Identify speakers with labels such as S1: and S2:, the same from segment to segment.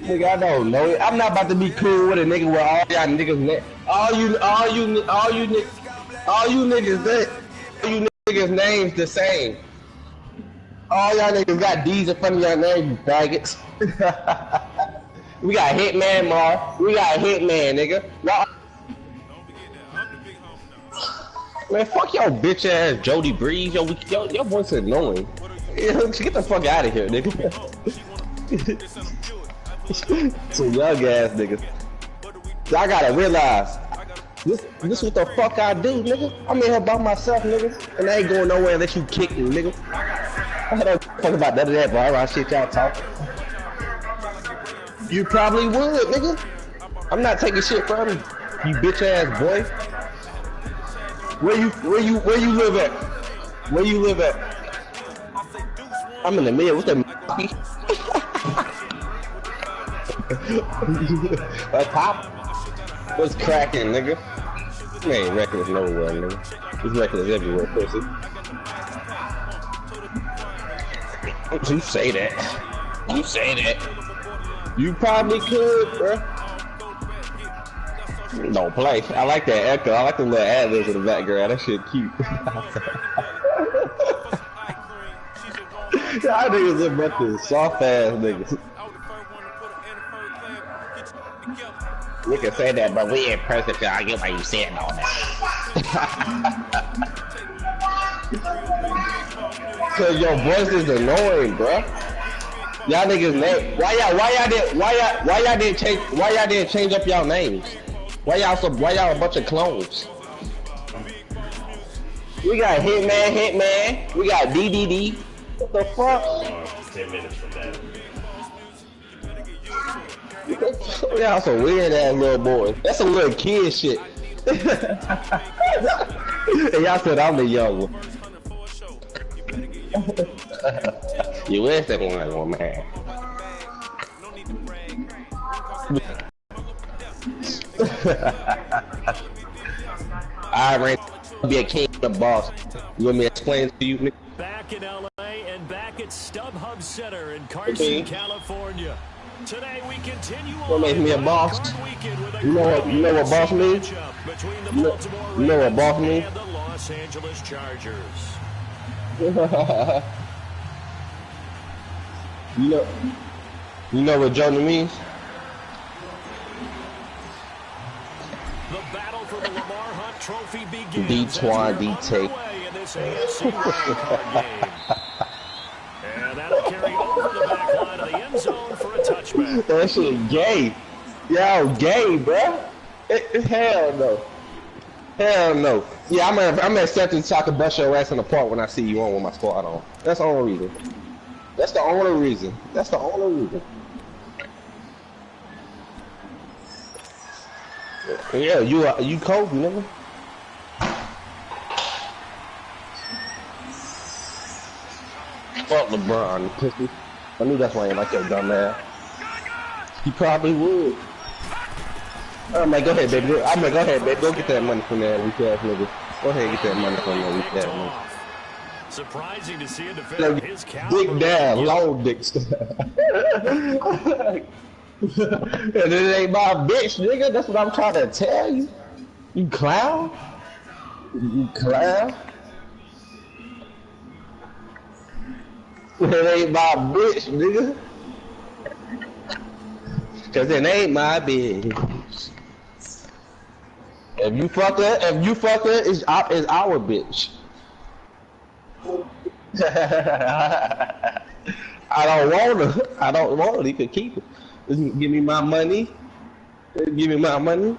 S1: Nigga, I don't know it. I'm not about to be cool with a nigga where all y'all niggas, all you niggas names the same. All y'all niggas got D's in front of your name, you faggots. We got Hitman, Mar. We got Hitman, nigga. Man, fuck your bitch ass Jody Breeze. Your voice is annoying. Get the fuck out of here, nigga. Some young ass niggas. I gotta realize this what the fuck I do, nigga. I'm in here by myself, nigga, and I ain't going nowhere unless you kick me, nigga. I don't fuck about none of that, bro. All shit y'all talking. You probably would, nigga. I'm not taking shit from you, you bitch ass boy. Where you live at? Where you live at? I'm in the middle. What's that? A top? What's cracking, nigga? You ain't reckless nowhere, nigga. It's reckless everywhere, pussy. You say that. You say that. You probably could, bruh. Don't play. I like that echo. I like the little ad-libs in the background. That shit cute. Y'all niggas look about this soft ass niggas. We can say that, but we ain't person to argue why you saying all that. Cause your voice is annoying, bruh. Y'all niggas name. Why y'all didn't change up y'all names? Why y'all a bunch of clones? We got Hitman. We got DDD. What the fuck?
S2: 10 minutes from that.
S1: Y'all some weird ass little boys. That's some little kid shit. And y'all said I'm the young one. You is that one, man. I ran be a king of the boss. You want me to explain to you, nigga?
S3: Back in LA and back at StubHub Center in Carson, California. Today we continue
S1: what makes me a boss? You know what boss means? You know what boss means?
S3: The Los Angeles Chargers.
S1: You know what Jonah means?
S3: The battle for the Lamar Hunt Trophy begins.
S1: D-Twan, D-Take.
S3: And that'll carry over the back line of the end zone for a touchback.
S1: That shit gay. Yo, gay, bro. Hell no. Hell no. Yeah, I'm accepting so I can bust your ass in the park when I see you on with my squad on. That's the only reason. That's the only reason. That's the only reason. Yeah, you Kobe, nigga. Fuck LeBron, pussy. I knew that's why you like your dumb ass. He probably would. I'm like, go ahead, baby. Go ahead, baby. Go get that money from that weak ass nigga. Go ahead and get that money from that weak ass nigga.
S3: Surprising to see a defender his caliber.
S1: Dick down, long dick stuff. And it ain't my bitch, nigga. That's what I'm trying to tell you. You clown. You clown. It ain't my bitch, nigga. Cause it ain't my bitch. If you fuck her, it's our bitch. I don't want her. You can keep it. Give me my money. Give me my money.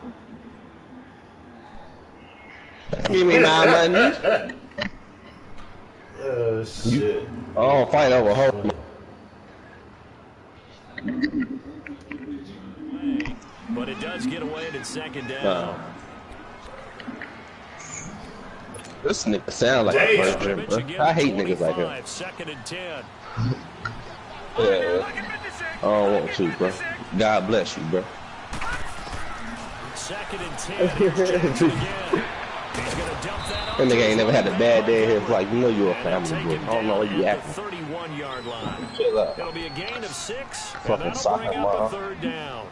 S1: Give me my money.
S2: Oh shit.
S1: Oh, fight over her.
S3: But it does get away at second down.
S1: This nigga sound like a virgin, bro. I hate niggas like that.
S3: Second and 10.
S1: Yeah. I don't want you, bro. God bless you, bro.
S3: Second and 10. Here's Jackson again. He's
S1: That nigga ain't never had a bad day in his life. You know you a family boy. I don't know what you acting.
S3: 31-yard line.
S1: Chill out.
S3: It'll be a gain of 6, and
S1: Fucking
S3: that'll
S1: soccer
S3: bring up a
S1: mom.
S3: third down.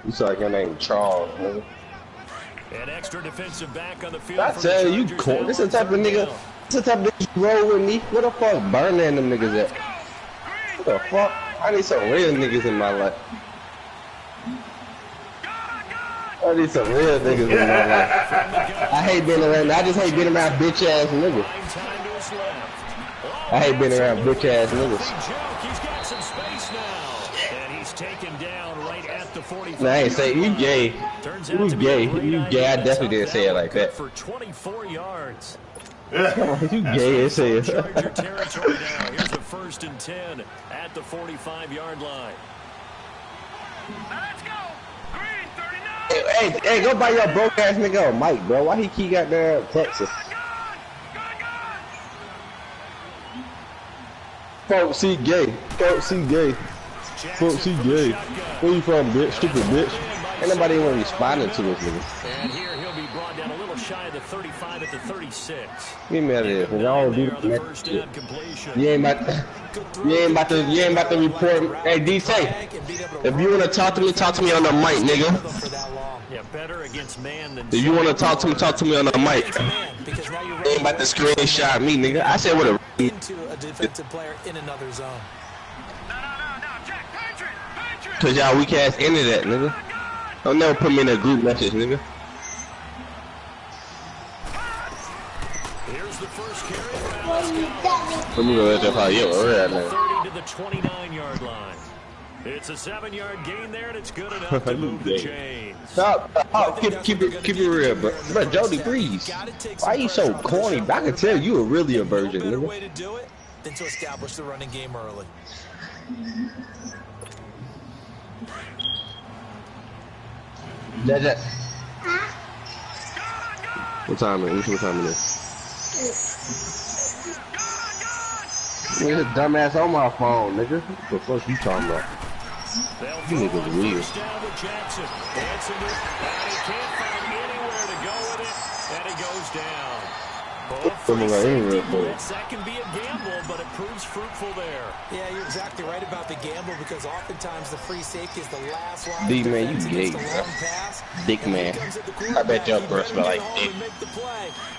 S1: You sound like your name Charles, nigga.
S3: An extra defensive back on the field.
S1: I tell you, you corn. This is the type of nigga. This is the type of nigga you roll with me. Where the fuck Burning them niggas at? What the fuck? I need some real niggas in my life. I need some real niggas in my life. I hate being around. I just hate being around bitch ass niggas. I hate being around bitch ass niggas.
S3: He's got some space now, and he's taken down right at the 45.
S1: Nah, I ain't say you gay. You gay. You gay. I definitely didn't say it like that.
S3: For 24 yards.
S1: You gay as hell.
S3: Charger territory now. Here's the 1st and 10 at the 45-yard line. Let's go.
S1: Hey, go buy your broke ass nigga a mic, bro. Why he keep got there Texas? Folks, he gay. Folks, he gay. Folks, he gay. Where you from, bitch? Stupid bitch. Ain't nobody even responding to this nigga.
S3: And here he'll be brought down a little shy of the 35 at the 36.
S1: Get me out of here. I don't do that. You ain't about to report. Hey, DC, if you want to talk to me on the mic, nigga.
S3: Yeah, better against man than.
S1: If you want to talk to me on the mic. You ain't about to screenshot me, nigga. I said what a
S4: into a defensive player in another zone.
S1: Cause y'all weak ass into that, nigga. Don't never put me in a group message, nigga.
S3: Here's the first carry.
S1: Let me go at that how you right now.
S3: 30 to the 29-yard line. It's a 7-yard gain there, and it's good enough to move the chains.
S1: Keep it real, bro. Jody, breeze. Why you so corny? I can tell you are really a virgin, nigga.
S4: Way to do it than to establish the running game early.
S1: That. What time is it? What time it is? Nigga, dumbass on my phone, nigga. What the fuck you talking about? You niggas weird.
S3: Jackson. And he can't find anywhere to go with it, and he goes down. That can be a gamble, but it proves fruitful there.
S4: Yeah, you're exactly right about the gamble because oftentimes the free safety is the last line.
S1: D man, you gay, bro. Dick man. I bet your girl smell like dick.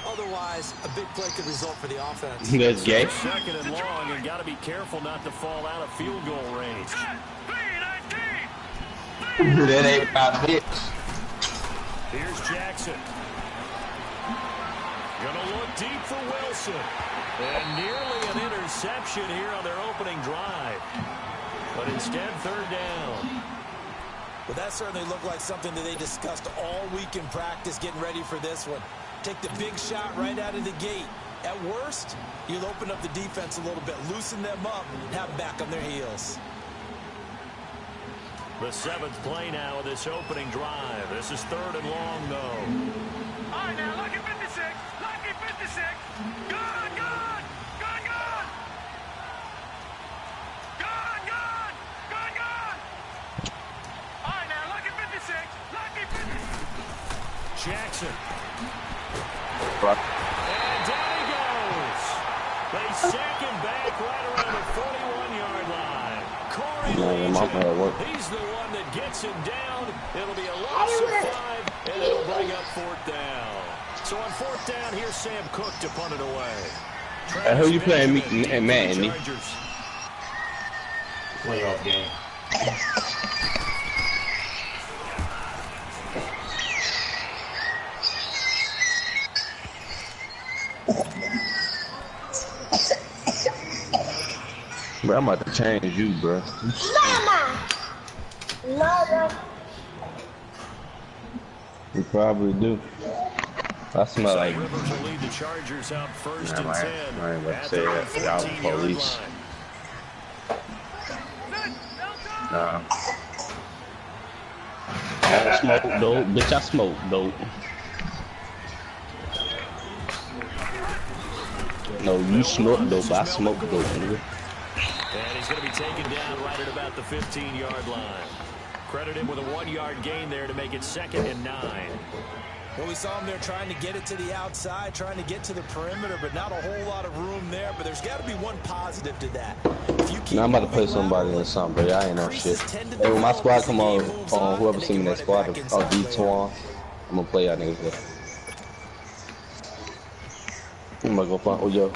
S4: Otherwise, a big play could result for the offense.
S1: That's gay.
S3: 2nd and long, and got to be careful not to fall out of field goal range.
S1: That ain't about bitch.
S3: Here's Jackson. Gonna look deep for Wilson. And nearly an interception here on their opening drive. But instead, 3rd down.
S4: Well, that certainly looked like something that they discussed all week in practice getting ready for this one. Take the big shot right out of the gate. At worst, you'll open up the defense a little bit, loosen them up, and have them back on their heels.
S3: The 7th play now of this opening drive. This is 3rd and long, though. All right, now, lucky 56. Lucky 56. Good. All right, now, lucky 56. Lucky 56. Jackson. And down he goes. They sack him back right around the 41-yard line. He's the one that gets him down. It'll be a loss of 5, and it'll bring up 4th down. So on 4th down, here's Sam Cook to punt it away.
S1: Who you playing, Madden?
S2: Playoff game.
S1: Bro, I'm about to change you, bro. Mama. You probably do. I smell like.
S3: Rivers will lead the Chargers out 1st and 10.
S1: I ain't about to say that. Y'all police. Nah. I smoke dope, bitch. I smoke dope. No, you snort dope. I smoke dope, nigga.
S3: And he's going to be taken down right at about the 15-yard line. Credit him with a 1-yard gain there to make it 2nd and 9.
S4: Well, we saw him there trying to get it to the outside, trying to get to the perimeter, but not a whole lot of room there. But there's got to be one positive to that. If you keep
S1: Now I'm about to play somebody in something, but I ain't no shit. Hey, when my squad come on whoever seen me that squad, D2, I'm gonna play y'all niggas there. I'm gonna go find, oh yo.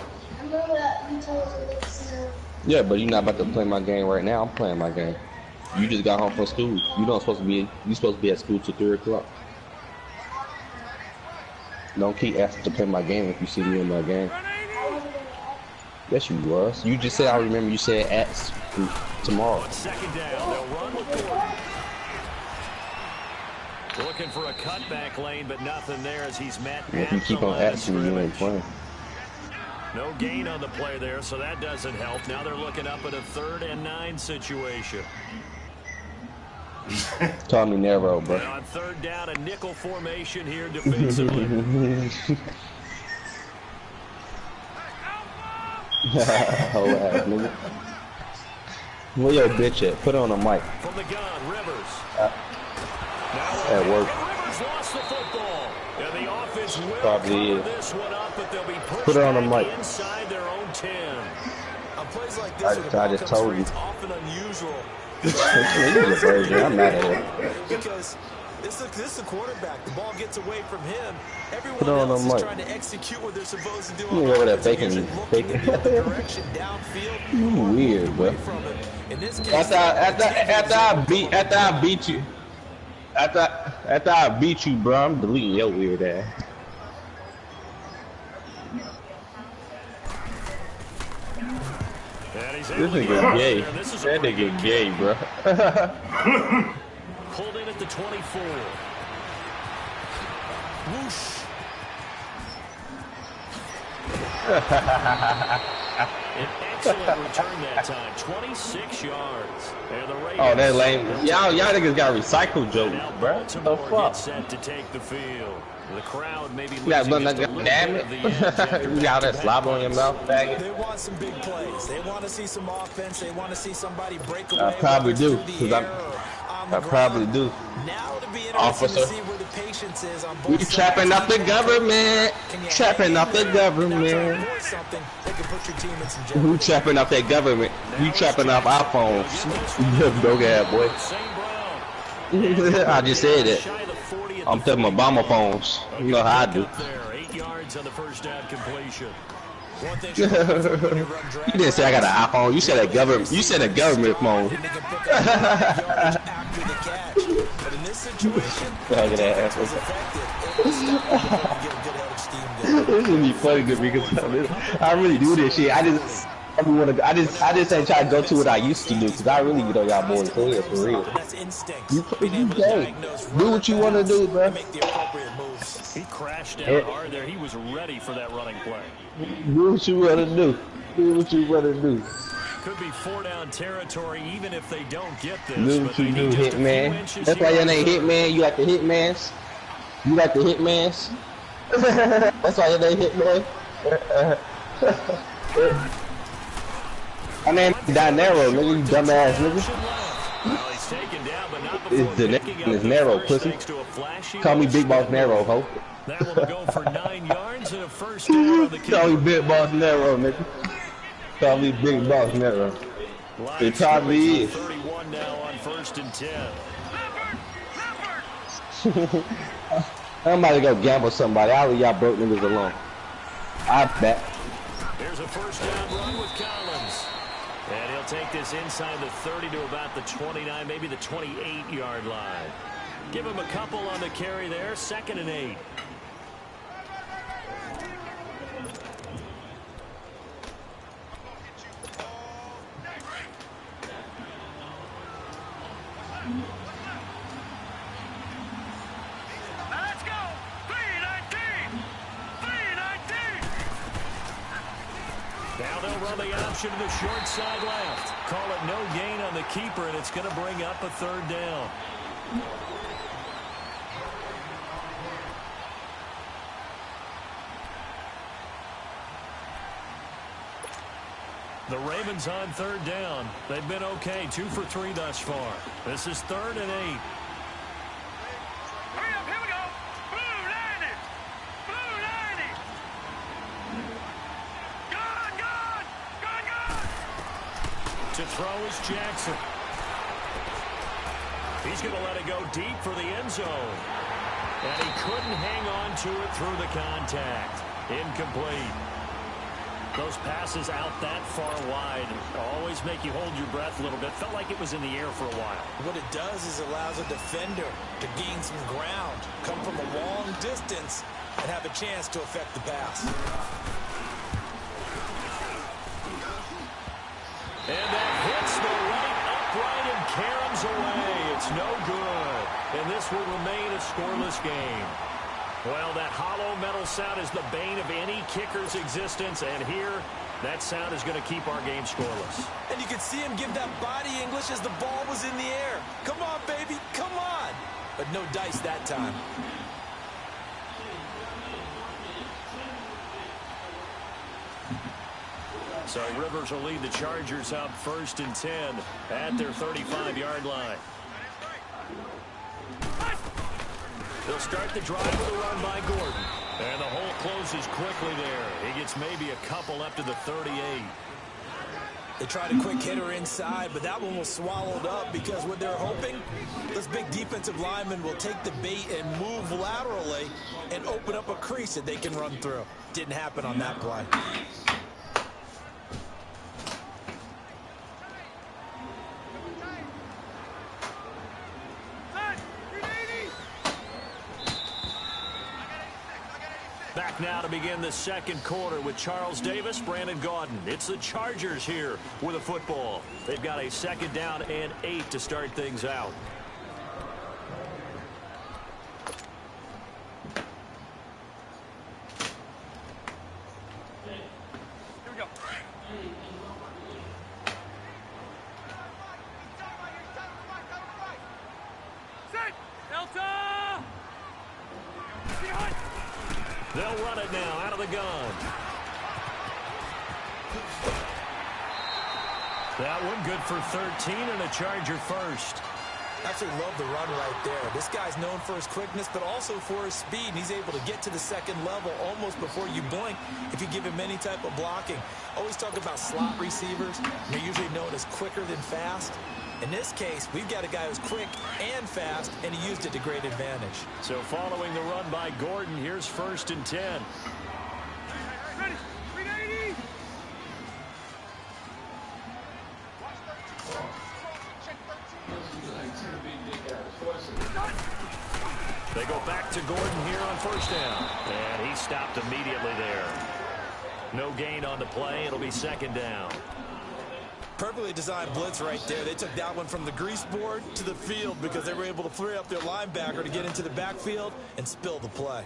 S1: Yeah, but you're not about to play my game right now. I'm playing my game. You just got home from school. You supposed to be at school till 3 o'clock. Don't keep asking to play my game if you see me in my game. Yes, you was. You just said, I remember you said at tomorrow.
S3: 2nd down, they'll run with Gordon. Looking for a cutback lane, but nothing there as he's met.
S1: If you keep on asking me, you ain't playing.
S3: No gain on the play there, so that doesn't help. Now they're looking up at a 3rd and 9 situation.
S1: Call me narrow, bro.
S3: And on 3rd down, a nickel formation here defensively.
S1: Whole ass nigga. Where your bitch at? Put her on the mic.
S3: From the gun, Rivers.
S1: At work.
S3: Rivers lost the football. And the offense will
S1: Probably
S3: cover this one up, but they'll be pushed
S1: Put her on the
S3: back
S1: mic.
S3: inside their own 10.
S4: On plays like this,
S1: I just told you.
S4: it's often unusual.
S1: I'm mad at her.
S4: Because this is a quarterback. The ball gets away from him. Everyone
S1: Put on
S4: else
S1: the
S4: is
S1: mic.
S4: trying to execute what they're supposed to do.
S1: You over there faking.
S4: You
S1: Weird, bro. After I beat you, bro, I'm deleting your weird ass. This nigga gay. That nigga gay, bro.
S3: Pulled in at the 24. Whoosh. An excellent return that time. 26 yards. And the Raiders,
S1: Oh, that lame. Y'all niggas got recycled jokes, bro. What the
S3: Baltimore
S1: fuck?
S3: gets set to take the field. The crowd maybe
S1: Yeah,
S3: losing just a little
S1: damn
S3: bit
S1: it.
S3: of the edge after
S1: You got that
S3: back-to-back
S1: slob on your mouth, faggot.
S4: They want some big plays. They want to see some offense. They want to see somebody break away.
S1: I probably do,
S4: because
S1: I probably do.
S4: Now to be interesting
S1: Officer.
S4: to see where the patience is on both
S1: We
S4: sides.
S1: trapping up the government.
S4: Can you
S1: Trapping
S4: hang
S1: up the
S4: in there?
S1: government.
S4: Now try to force something that can put your team in some jeopardy.
S1: Who trapping up that government? You trapping up our phones. Dog ass boy. I just said it. I'm taking my bomber phones. You know how I do.
S3: 8 yards on the first down completion.
S4: One thing
S1: You didn't say I got an iPhone. You said a government. You said a government phone.
S4: they can pick up yardage after the catch. But in this situation,
S1: Look at that
S4: was
S1: asshole.
S4: effective. It was stopped to get a good head of steam going.
S1: This would be funny to me because I really do this shit. I just ain't try to go to what I used to do because I really get on y'all boys' head for real.
S4: That's instinct.
S1: You
S4: Being able to
S1: gay.
S4: diagnose
S1: Do what you want to do, bro.
S4: and make the appropriate moves.
S3: He crashed down hard there. He was ready for that running play.
S1: Do what you want to do. Do what you want to do.
S3: Could be 4-down territory even if they don't get this.
S1: Do
S3: but
S1: what you
S3: they
S1: do,
S3: need just a few
S1: Hitman.
S3: inches
S1: That's why
S3: here
S1: your
S3: on
S1: name
S3: third.
S1: Hitman. You like the Hitmans. You like the Hitmans. That's why your name Hitman. My name is Dinero, nigga. You dumbass nigga.
S3: Well, he's taken down, but not
S1: It's
S3: before
S1: the
S3: picking
S1: name
S3: up
S1: is
S3: the
S1: Narrow,
S3: first
S1: pussy.
S3: thanks to a flashy
S1: Call me
S3: little
S1: Big Boss
S3: strip.
S1: Narrow, ho.
S3: That one will go for 9 yards and a first down on the
S1: Call me
S3: kick.
S1: Big Boss Narrow, nigga. Call me Big Boss Narrow. It probably is.
S3: 31 now on 1st and 10.
S1: I'm about to go gamble somebody. I'll leave y'all broke niggas alone. I bet.
S3: Here's a first down run with Collins. And he'll take this inside the 30 to about the 29, maybe the 28-yard line. Give him a couple on the carry there, 2nd and 8.
S5: Let's go! 319! 319!
S3: Now they'll run the option to the short side left. Call it no gain on the keeper, and it's going to bring up a 3rd down. The Ravens on third down. They've been okay, 2 for 3 thus far. This is 3rd and 8.
S5: Hurry up, here we go. Blue 90. Blue 90. Gone, gone. Gone, gone.
S3: To throw is Jackson. He's going to let it go deep for the end zone. And he couldn't hang on to it through the contact. Incomplete. Those passes out that far wide always make you hold your breath a little bit. Felt like it was in the air for a while.
S4: What it does is it allows a defender to gain some ground, come from a long distance, and have a chance to affect the pass.
S3: And that hits the right upright and caroms away. It's no good. And this will remain a scoreless game. Well, that hollow metal sound is the bane of any kicker's existence, and here, that sound is going to keep our game scoreless.
S4: And you can see him give that body English as the ball was in the air. Come on, baby, come on. But no dice that time.
S3: So Rivers will lead the Chargers up 1st and 10 at their 35-yard line. They'll start the drive with a run by Gordon. And the hole closes quickly there. He gets maybe a couple up to the 38.
S4: They tried a quick hitter inside, but that one was swallowed up because what they're hoping, this big defensive lineman will take the bait and move laterally and open up a crease that they can run through. Didn't happen on that play.
S3: Back now to begin the second quarter with Charles Davis, Brandon Gaudin. It's the Chargers here with a football. They've got a 2nd down and 8 to start things out.
S5: Here we go. Set. Delta. Behind.
S3: They'll run it now out of the gun. That one good for 13 and a Charger first.
S4: Absolutely love the run right there. This guy's known for his quickness, but also for his speed. And he's able to get to the second level almost before you blink if you give him any type of blocking. Always talk about slot receivers. They're usually known as quicker than fast. In this case, we've got a guy who's quick and fast, and he used it to great advantage.
S3: So following the run by Gordon, here's 1st and 10.
S5: Ready. 380.
S3: They go back to Gordon here on 1st down. And he stopped immediately there. No gain on the play. It'll be 2nd down.
S4: Perfectly designed blitz right there. They took that one from the grease board to the field because they were able to free up their linebacker to get into the backfield and spill the play.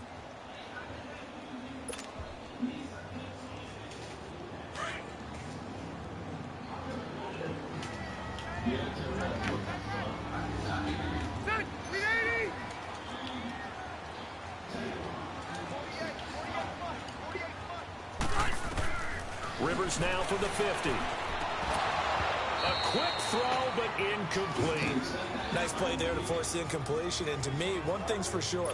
S5: Set. 380.
S3: Rivers now for the 50. A quick throw, but incomplete.
S4: Nice play there to force the incompletion. And to me, one thing's for sure.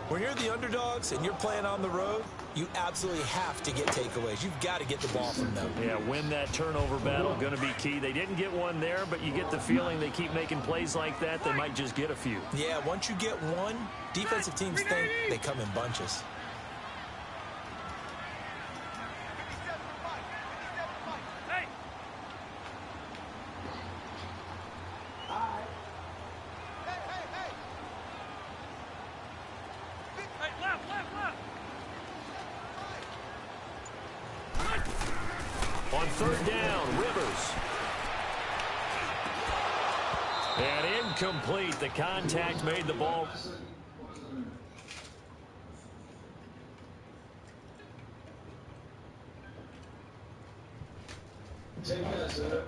S4: When you're the underdogs and you're playing on the road, you absolutely have to get takeaways. You've got to get the ball from them.
S3: Yeah, win that turnover battle, going to be key. They didn't get one there, but you get the feeling they keep making plays like that, they might just get a few.
S4: Yeah, once you get one, defensive teams think they come in bunches.
S5: Hey. Hey, left, left, left.
S3: On 3rd down, Rivers. And incomplete. The contact made the ball.
S6: Take that, sir.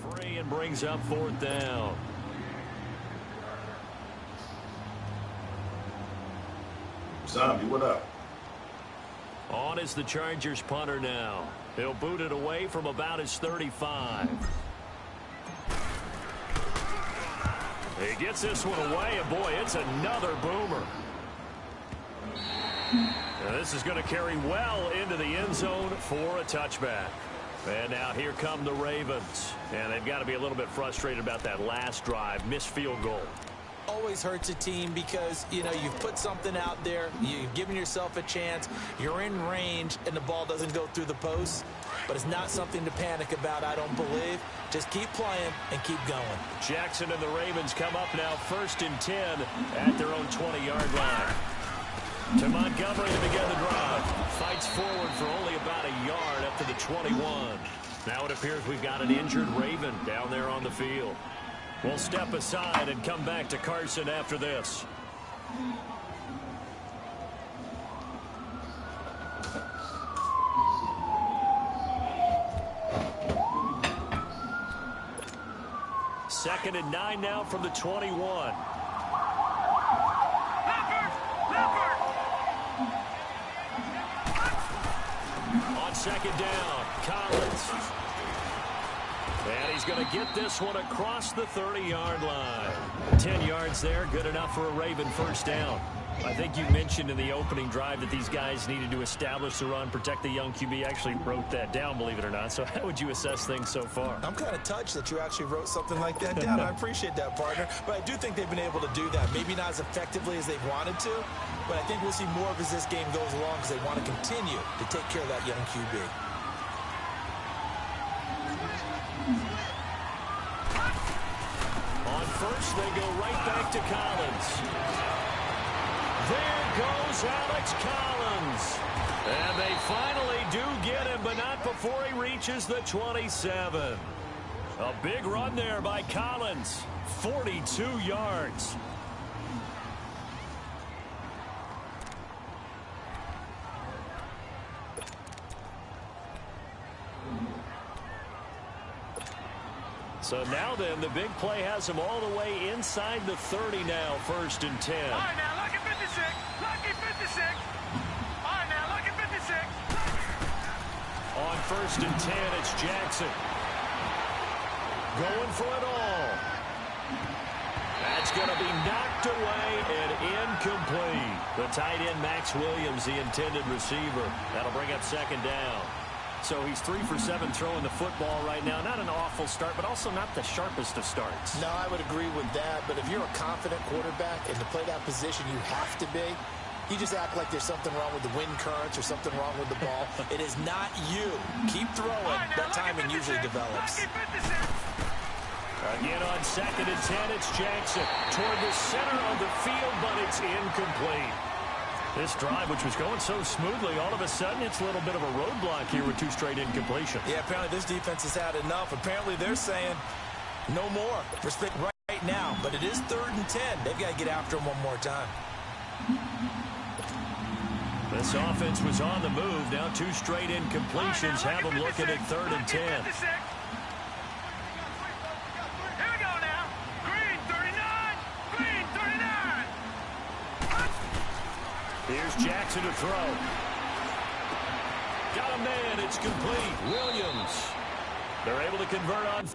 S3: Free and brings up 4th down.
S2: Zombie, what up?
S3: On is the Chargers punter now. He'll boot it away from about his 35. He gets this one away, and boy, it's another boomer. Now, this is going to carry well into the end zone for a touchback. And now here come the Ravens. And they've got to be a little bit frustrated about that last drive, missed field goal.
S4: Always hurts a team because, you know, you've put something out there, you've given yourself a chance, you're in range, and the ball doesn't go through the post. But it's not something to panic about, I don't believe. Just keep playing and keep going.
S3: Jackson and the Ravens come up now 1st and 10 at their own 20-yard line. To Montgomery to begin the drive. Fights forward for only about a yard up to the 21. Now it appears we've got an injured Raven down there on the field. We'll step aside and come back to Carson after this. Second and 9 now from the 21. On second down, Collins. And he's going to get this one across the 30-yard line. 10 yards there, good enough for a Raven first down. I think you mentioned in the opening drive that these guys needed to establish the run, protect the young QB. Actually wrote that down, believe it or not. So how would you assess things so far?
S4: I'm kind of touched that you actually wrote something like that down. I appreciate that, partner. But I do think they've been able to do that. Maybe not as effectively as they've wanted to, but I think we'll see more of as this game goes along because they want to continue to take care of that young QB.
S3: On first, they go right back to Collins. There goes Alex Collins. And they finally do get him, but not before he reaches the 27. A big run there by Collins. 42 yards. So now then, the big play has him all the way inside the 30 now, 1st and 10.
S5: All right, now, lucky 56. Lucky 56. All right, now, lucky 56.
S3: On 1st and 10, it's Jackson. Going for it all. That's going to be knocked away and incomplete. The tight end, Max Williams, the intended receiver. That'll bring up 2nd down. So he's 3 for 7 throwing the football right now. Not an awful start, but also not the sharpest of starts.
S4: No, I would agree with that. But if you're a confident quarterback and to play that position you have to be, you just act like there's something wrong with the wind currents or something wrong with the ball. It is not you. Keep throwing.
S5: Right, now,
S4: that timing usually develops.
S3: Again on 2nd and 10, it's Jackson. Toward the center of the field, but it's incomplete. This drive, which was going so smoothly, all of a sudden it's a little bit of a roadblock here with 2 straight incompletions.
S4: Yeah, apparently this defense has had enough. Apparently they're saying no more. Respect right now, but it is 3rd and 10. They've got to get after him one more time.
S3: This offense was on the move. Now 2 straight incompletions have them looking at 3rd and 10.
S5: Here we go now. Green 39. Green 39.
S3: Here's Jackson to throw. Got a man. It's complete. Williams. They're able to convert on.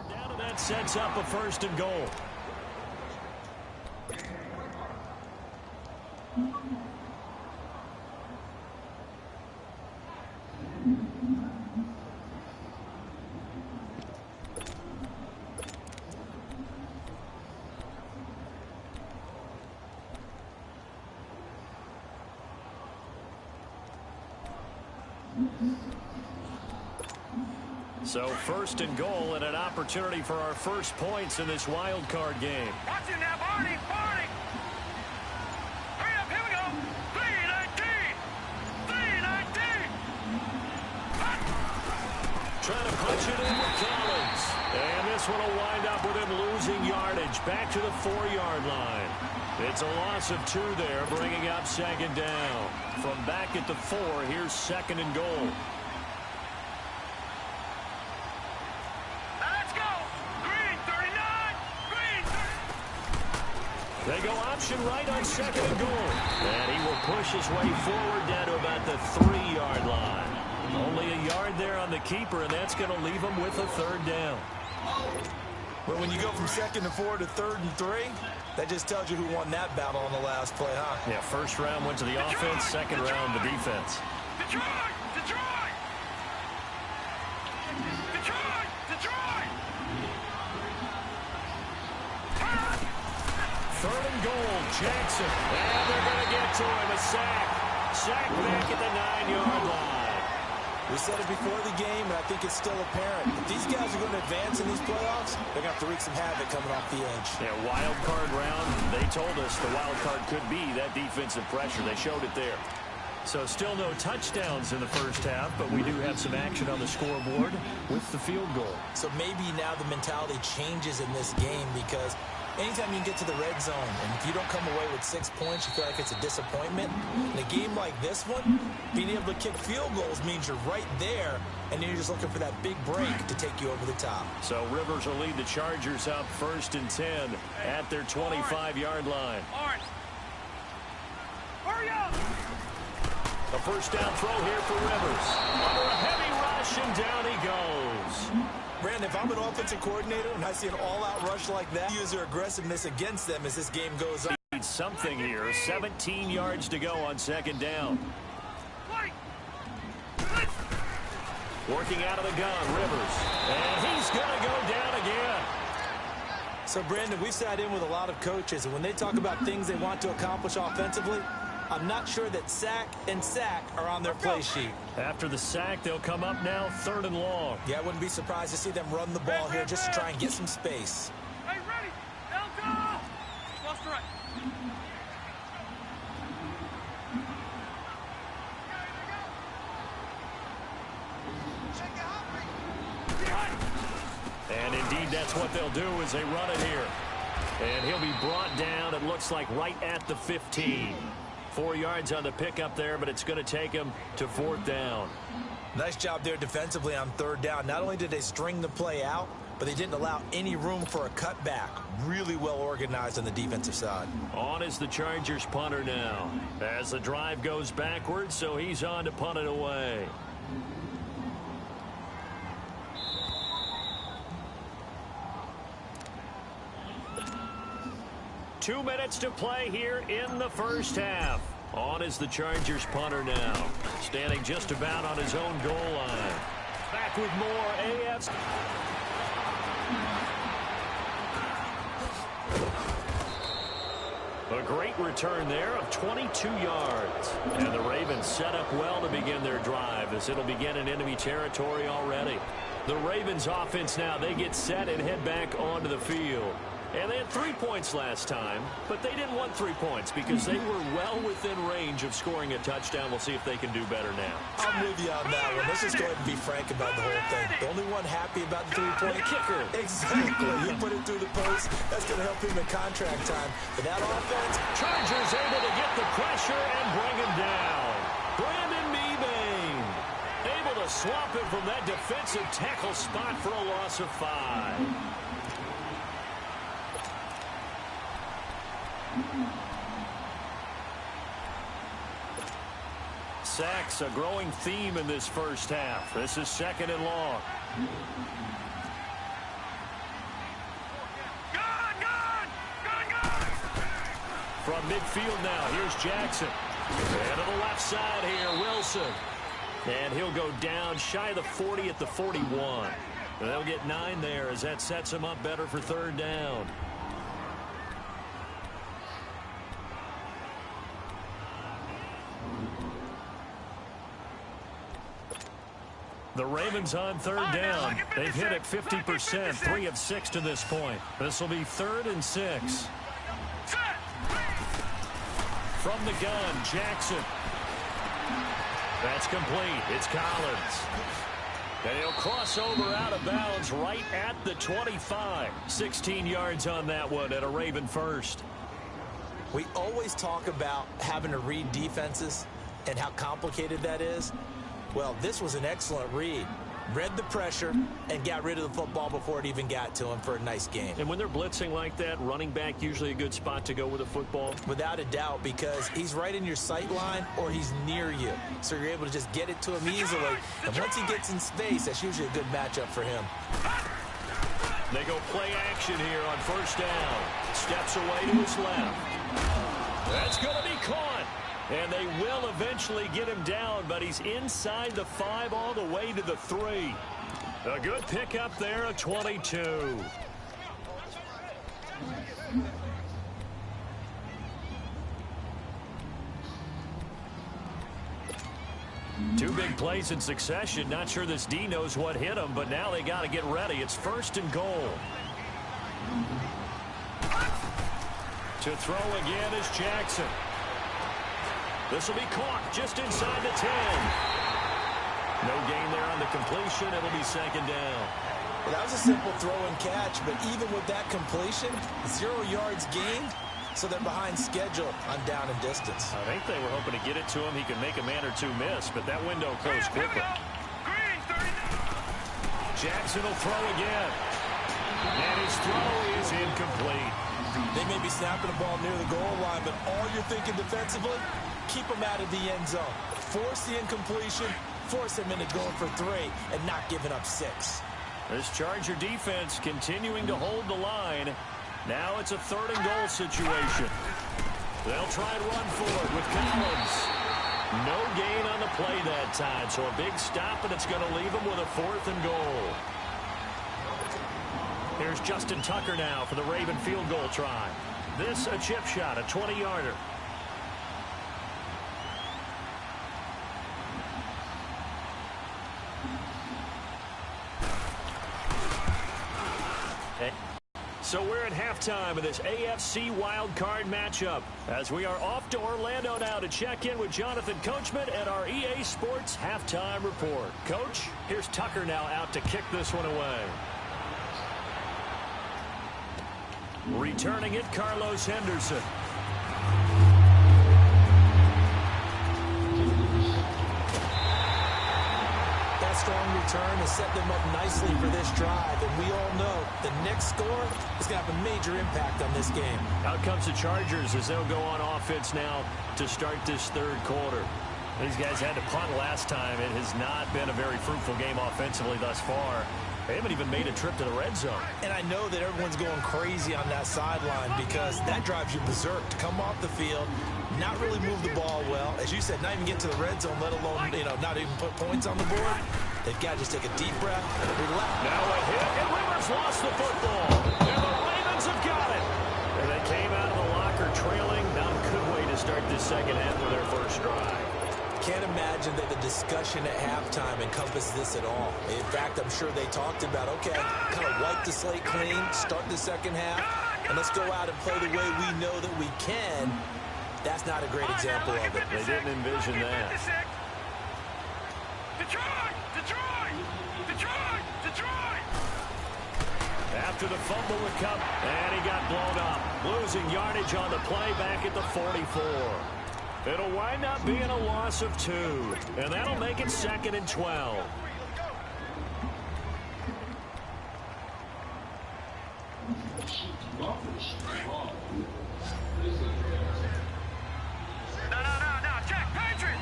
S3: Down, and that sets up a 1st and goal. So first and goal and an opportunity for our first points in this wild card game.
S5: Watch it now, Barney, Barney. Hurry up, here we go. 319. 319.
S3: Trying to punch it in with Collins. And this one will wind up with him losing yardage back to the 4-yard line. It's a loss of 2 there, bringing up second down. From back at the 4, here's second and goal. They go option right on second and goal. And he will push his way forward down to about the 3-yard line. Only a yard there on the keeper, and that's going to leave him with a third down.
S4: But when you go from second and 4 to third and 3, that just tells you who won that battle on the last play, huh?
S3: Yeah, first round went to the offense, second round the defense.
S5: Detroit! Detroit! Detroit! Detroit!
S3: Third and goal, Jackson. And they're going to get to him, a sack. Sack back at the 9-yard line.
S4: We said it before the game, and I think it's still apparent. If these guys are going to advance in these playoffs, they're going to have to wreak some havoc coming off the edge.
S3: Yeah, wild card round, they told us the wild card could be that defensive pressure. They showed it there. So still no touchdowns in the first half, but we do have some action on the scoreboard with the field goal. So
S4: maybe now the mentality changes in this game because anytime you can get to the red zone, and if you don't come away with 6 points, you feel like it's a disappointment. In a game like this one, being able to kick field goals means you're right there, and you're just looking for that big break to take you over the top.
S3: So Rivers will lead the Chargers up first and 10 at their 25-yard line.
S5: Orange. Hurry up!
S3: A first down throw here for Rivers. Under a heavy rush, and down he goes.
S4: Brandon, if I'm an offensive coordinator and I see an all-out rush like that, use their aggressiveness against them as this game goes on.
S3: Needs something here. 17 yards to go on second down. Working out of the gun, Rivers. And he's going to go down again.
S4: So, Brandon, we sat in with a lot of coaches, and when they talk about things they want to accomplish offensively, I'm not sure that sack and sack are on their play sheet.
S3: After the sack, they'll come up now third and long.
S4: Yeah, I wouldn't be surprised to see them run the ball here just to try and get some space.
S5: Hey, ready? Now go! Lost right.
S3: And indeed, that's what they'll do as they run it here. And he'll be brought down, it looks like, right at the 15. 4 yards on the pickup there, but it's going to take him to fourth down.
S4: Nice job there defensively on third down. Not only did they string the play out, but they didn't allow any room for a cutback. Really well organized on the defensive side.
S3: On is the Chargers punter now. As the drive goes backwards, so he's on to punt it away. Two minutes to play here in the first half. On is the Chargers punter now. Standing just about on his own goal line. Back with more AFC. A great return there of 22 yards. And the Ravens set up well to begin their drive as it'll begin in enemy territory already. The Ravens offense now, they get set and head back onto the field. And they had 3 points last time, but they didn't want 3 points because they were well within range of scoring a touchdown. We'll see if they can do better now.
S4: I'm with you on that one. Let's just go ahead and be frank about the whole thing. The only one happy about the three-point
S3: kicker.
S4: Exactly. You put it through the post. That's going to help him in contract time. But that offense,
S3: Chargers able to get the pressure and bring him down. Brandon Nee757 able to swap him from that defensive tackle spot for a loss of 5. Sacks, a growing theme in this first half. This is second and long. From midfield now, here's Jackson. And to the left side here, Wilson. And he'll go down shy of the 40 at the 41. They'll get 9 there as that sets him up better for third down. The Ravens on third down. They've hit it 50%, 3 of 6 to this point. This will be 3rd and 6. From the gun, Jackson. That's complete. It's Collins. And he'll cross over out of bounds right at the 25. 16 yards on that one at a Raven first.
S4: We always talk about having to read defenses and how complicated that is. Well, this was an excellent read. Read the pressure and got rid of the football before it even got to him for a nice gain.
S3: And when they're blitzing like that, running back usually a good spot to go with a football?
S4: Without a doubt, because he's right in your sight line or he's near you. So you're able to just get it to him easily. And once he gets in space, that's usually a good matchup for him.
S3: They go play action here on first down. Steps away to his left. That's going to be caught. And they will eventually get him down, but he's inside the 5 all the way to the 3. A good pickup there, a 22. Two big plays in succession. Not sure this D knows what hit him, but now they got to get ready. It's 1st and goal. To throw again is Jackson. This will be caught just inside the 10. No gain there on the completion. It'll be 2nd down.
S4: Well, that was a simple throw and catch, but even with that completion, 0 yards gained, so they're behind schedule on down and distance.
S3: I think they were hoping to get it to him. He could make a man or two miss, but that window closed quickly. Jackson will throw again. And his throw is incomplete.
S4: They may be snapping the ball near the goal line, but all you're thinking defensively, keep them out of the end zone. Force the incompletion, force them into going for 3, and not giving up 6.
S3: This Charger defense continuing to hold the line. Now it's a 3rd and goal situation. They'll try and run for it with Collins. No gain on the play that time, so a big stop, and it's going to leave them with a 4th and goal. Here's Justin Tucker now for the Raven field goal try. This a chip shot, a 20-yarder. So we're at halftime of this AFC wildcard matchup as we are off to Orlando now to check in with Jonathan Coachman at our EA Sports halftime report. Coach, here's Tucker now out to kick this one away. Returning it, Carlos Henderson.
S4: That strong return has set them up nicely for this drive, and we all know the next score is going to have a major impact on this game.
S3: Out comes the Chargers as they'll go on offense now to start this 3rd quarter. These guys had to punt last time. It has not been a very fruitful game offensively thus far. They haven't even made a trip to the red zone. And I know that everyone's going crazy on that sideline because that drives you berserk to come off the field, not really move the ball well. As you said, not even get to the red zone, let alone, not even put points on the board. They've got to just take a deep breath, relax. Now a hit, and Rivers lost the football. And the Ravens have got it. And they came out of the locker trailing. Not a good way to start this 2nd half with their first drive.
S4: Can't imagine that the discussion at halftime encompassed this at all. In fact, I'm sure they talked about, okay, kind of wipe the slate clean, start the 2nd half, and let's go out and play the way we know that we can. That's not a great example of it.
S3: They didn't envision that.
S5: Detroit!
S3: After the fumble with Cup, and he got blown up. Losing yardage on the play back at the 44. It'll wind up being a loss of 2, and that'll make it 2nd and 12.
S5: No, check, Patriot!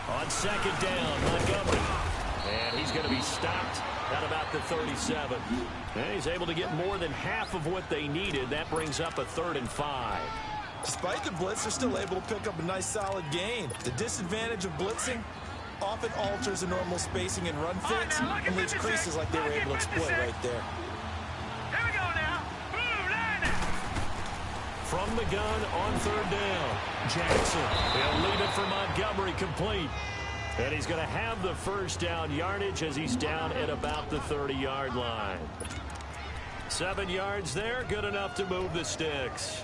S3: On 2nd down, Montgomery. And he's going to be stopped at about the 37. And he's able to get more than half of what they needed. That brings up a 3rd and 5.
S4: Despite the blitz, they're still able to pick up a nice solid gain. The disadvantage of blitzing often alters the normal spacing and run fits and leaves creases like they were able to exploit right there.
S5: Here we go now. Blue line.
S3: From the gun on 3rd down, Jackson. He'll leave it for Montgomery, complete. And he's going to have the first down yardage as he's down at about the 30-yard line. 7 yards there, good enough to move the sticks.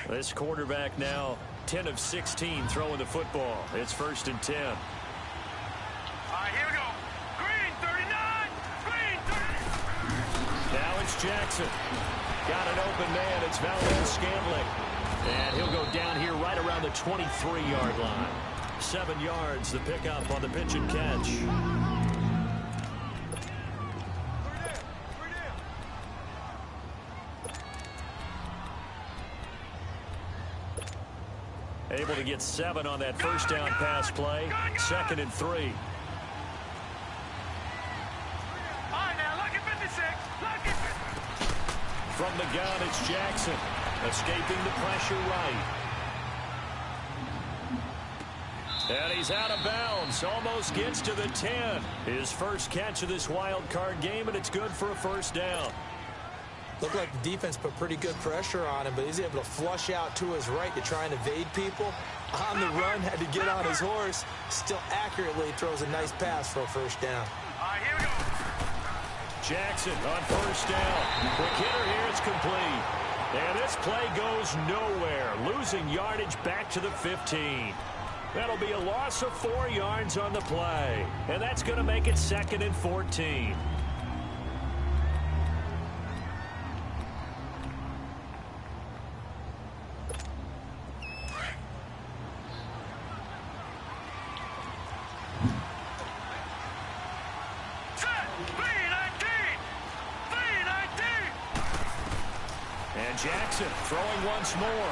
S3: This quarterback now 10 of 16 throwing the football. It's 1st and 10.
S5: All right, here we go. Green 39. Green 30.
S3: Now it's Jackson. Got an open man. It's Valdez-Scantling. And he'll go down here right around the 23-yard line. 7 yards, the pickup on the pitch and catch. Able to get 7 on that first down pass play. 2nd and 3.
S5: All right, now, lucky 56. Lucky 56.
S3: From the gun, it's Jackson. Escaping the pressure right. And he's out of bounds. Almost gets to the 10. His first catch of this wild card game, and it's good for a first down.
S4: Looked like the defense put pretty good pressure on him, but he's able to flush out to his right to try and evade people. On the run, had to get on his horse. Still accurately throws a nice pass for a first down.
S5: All right, here we go.
S3: Jackson on first down. Quick hitter here, it's complete. And this play goes nowhere. Losing yardage back to the 15. That'll be a loss of 4 yards on the play. And that's going to make it 2nd and 14. Jackson throwing once more.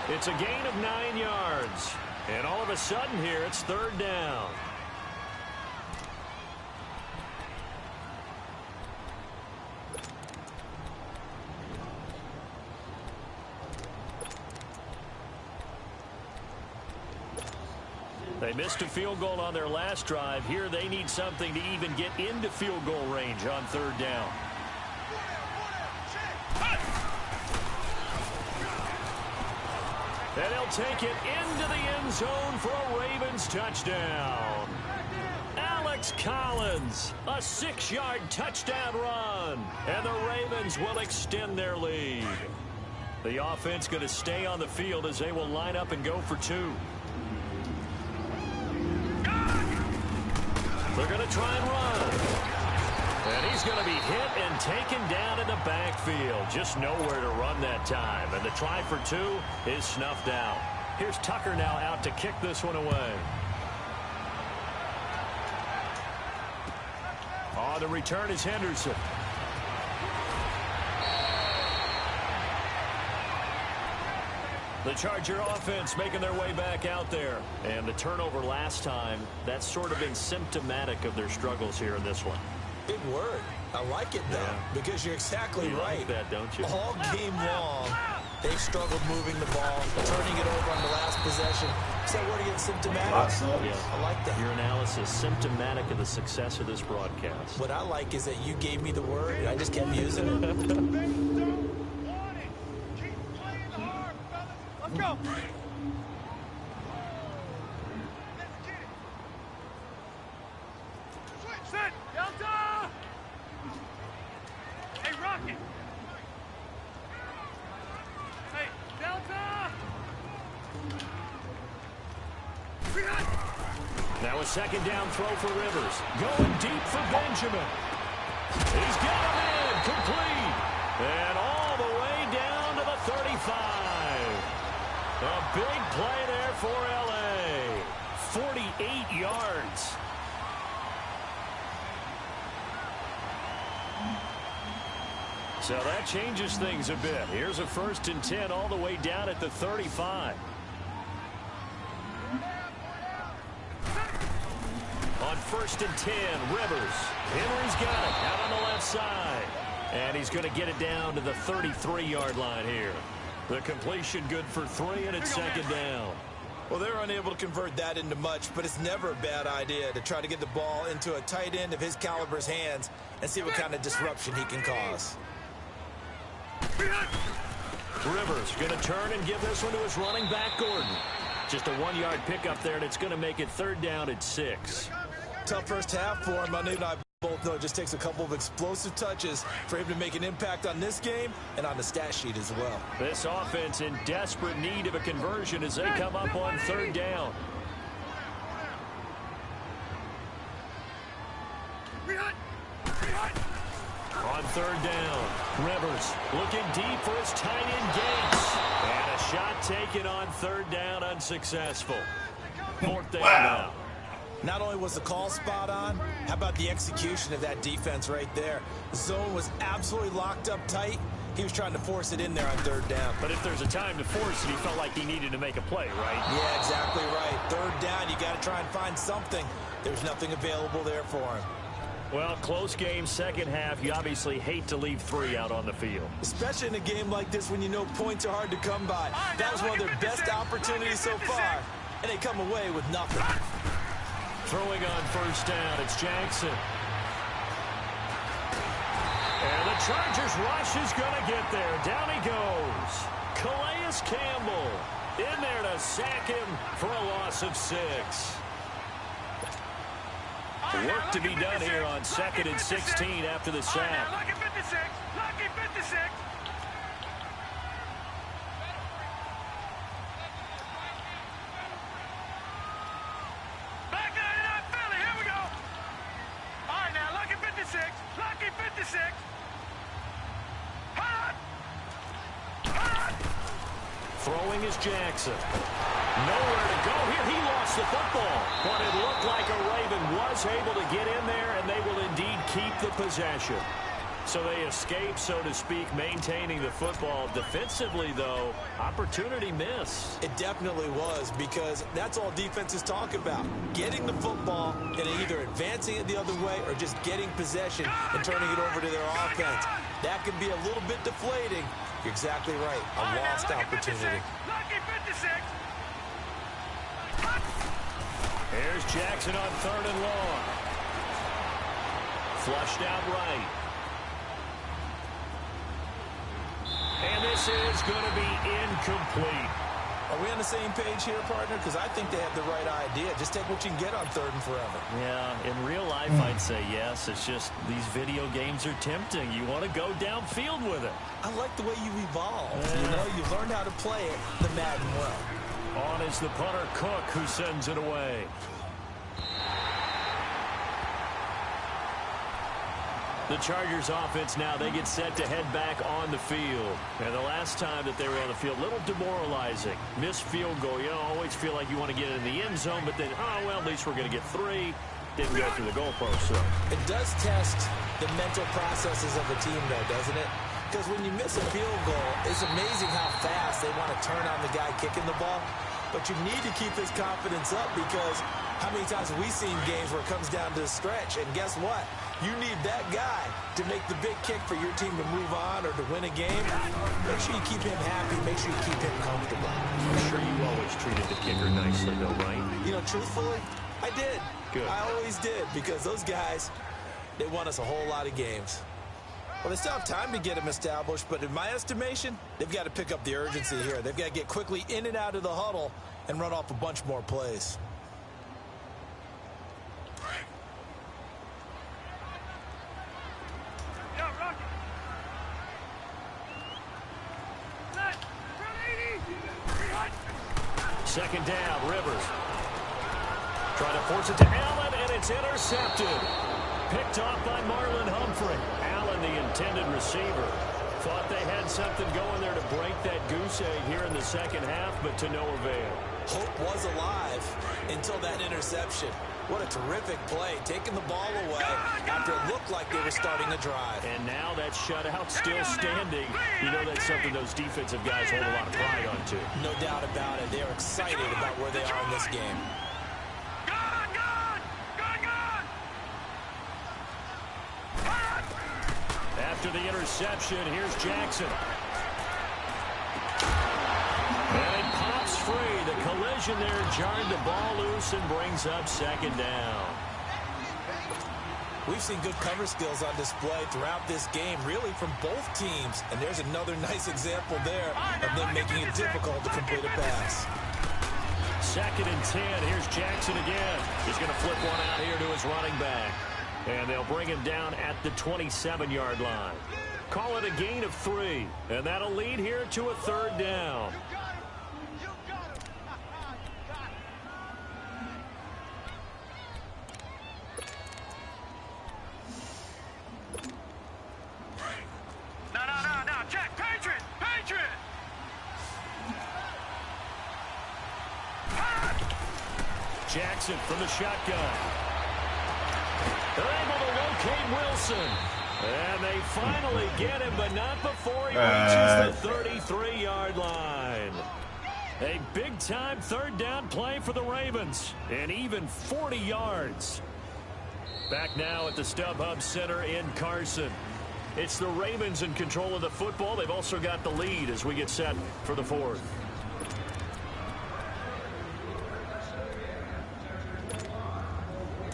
S3: It's a gain of 9 yards. And all of a sudden here, it's 3rd down. They missed a field goal on their last drive. Here they need something to even get into field goal range on 3rd down. And they'll take it into the end zone for a Ravens touchdown. Alex Collins, a 6-yard touchdown run. And the Ravens will extend their lead. The offense going to stay on the field as they will line up and go for 2. They're going to try and run. And he's going to be hit and taken down in the backfield. Just nowhere to run that time. And the try for 2 is snuffed out. Here's Tucker now out to kick this one away. On the return is Henderson. The Charger offense making their way back out there. And the turnover last time, that's sort of been symptomatic of their struggles here in this one.
S4: Big word. I like it, though, because you're exactly right.
S3: Like that, don't you?
S4: All game long, they've struggled moving the ball, turning it over on the last possession. Is that word again, symptomatic?
S3: Yeah.
S4: I like that.
S3: Your analysis, symptomatic of the success of this broadcast.
S4: What I like is that you gave me the word, and I just kept using it.
S5: Let's go. Sit. Delta. Hey, Rocket. Hey, Delta.
S3: Now a 2nd down throw for Rivers. Going deep for Benjamin. He's got him in. Complete. And all the way down to the 35. A big play there for L.A. 48 yards. So that changes things a bit. Here's a 1st and 10 all the way down at the 35. On 1st and 10, Rivers. Henry's got it out on the left side. And he's going to get it down to the 33-yard line here. The completion good for 3, and it's 2nd down.
S4: Well, they're unable to convert that into much, but it's never a bad idea to try to get the ball into a tight end of his caliber's hands and see what kind of disruption he can cause.
S3: Rivers going to turn and give this one to his running back, Gordon. Just a 1-yard pickup there, and it's going to make it 3rd down at 6.
S4: Tough first half for him. I both know it just takes a couple of explosive touches for him to make an impact on this game and on the stat sheet as well.
S3: This offense in desperate need of a conversion as they come up on 3rd down. On 3rd down, Rivers looking deep for his tight end Gates. And a shot taken on 3rd down, unsuccessful. 4th down now.
S4: Not only was the call spot on, how about the execution of that defense right there? The zone was absolutely locked up tight. He was trying to force it in there on 3rd down.
S3: But if there's a time to force it, he felt like he needed to make a play, right?
S4: Yeah, exactly right. 3rd down, you got to try and find something. There's nothing available there for him.
S3: Well, close game, second half. You obviously hate to leave 3 out on the field.
S4: Especially in a game like this when you know points are hard to come by. That was one of their best opportunities so far, and they come away with nothing.
S3: Throwing on 1st down, it's Jackson. And the Chargers rush is going to get there. Down he goes. Calais Campbell in there to sack him for a loss of 6. Work to be done here on 2nd and 16 after the sack.
S5: Lucky 56. Lucky 56. Back 99 Philly. Here we go. All right, now, lucky 56. Lucky 56. Hot. Hot.
S3: Throwing is Jackson. Nowhere to go here. He lost the football. But it looked like a Raven was able to get in there, and they will indeed keep the possession. So they escape, so to speak, maintaining the football. Defensively, though, opportunity missed.
S4: It definitely was, because that's all defenses talk about. Getting the football and either advancing it the other way or just getting possession and turning it over to their offense. That can be a little bit deflating. You're exactly right. A lost opportunity.
S5: Lucky 56.
S3: Here's Jackson on 3rd and long. Flushed out right. And this is going to be incomplete.
S4: Are we on the same page here, partner? Because I think they have the right idea. Just take what you can get on 3rd and forever.
S3: Yeah, in real life, I'd say yes. It's just these video games are tempting. You want to go downfield with it.
S4: I like the way you evolve. You know, you've learned how to play it the Madden well.
S3: On is the punter, Cook, who sends it away. The Chargers offense now, they get set to head back on the field. And the last time that they were on the field, a little demoralizing. Missed field goal. You know, always feel like you want to get in the end zone, but then, oh, well, at least we're going to get 3. Didn't go through the goalpost, so.
S4: It does test the mental processes of a team, though, doesn't it? Because when you miss a field goal, it's amazing how fast they want to turn on the guy kicking the ball. But you need to keep his confidence up, because how many times have we seen games where it comes down to a stretch? And guess what? You need that guy to make the big kick for your team to move on or to win a game. Make sure you keep him happy. Make sure you keep him comfortable.
S3: I'm sure you always treated the kicker nicely, though, right?
S4: You know, truthfully, I did.
S3: Good.
S4: I always did, because those guys, they won us a whole lot of games. Well, they still have time to get them established, but in my estimation, they've got to pick up the urgency here. They've got to get quickly in and out of the huddle and run off a bunch more plays.
S3: Second down, Rivers. Trying to force it to Allen, and it's intercepted. Picked off by Marlon Humphrey. Allen, the intended receiver. Thought they had something going there to break that goose egg here in the second half, but to no avail.
S4: Hope was alive until that interception. What a terrific play, taking the ball away after it looked like they were starting a drive.
S3: And now that shutout still standing. You know that's something those defensive guys hold a lot of pride on, too.
S4: No doubt about it. They are excited about where they are in this game.
S3: After the interception, here's Jackson. And it pops free. The collision there jarred the ball loose and brings up second down.
S4: We've seen good cover skills on display throughout this game, really from both teams. And there's another nice example there of them making it difficult to complete a pass.
S3: 2nd and 10. Here's Jackson again. He's going to flip one out here to his running back. And they'll bring him down at the 27-yard line. Call it a gain of 3. And that'll lead here to a 3rd down.
S5: No, check, Patriot!
S3: Jackson from the shotgun. They're able to locate Wilson. And they finally get him, but not before he reaches the 33-yard line. A big-time 3rd down play for the Ravens. And even 40 yards. Back now at the StubHub Center in Carson. It's the Ravens in control of the football. They've also got the lead as we get set for the 4th.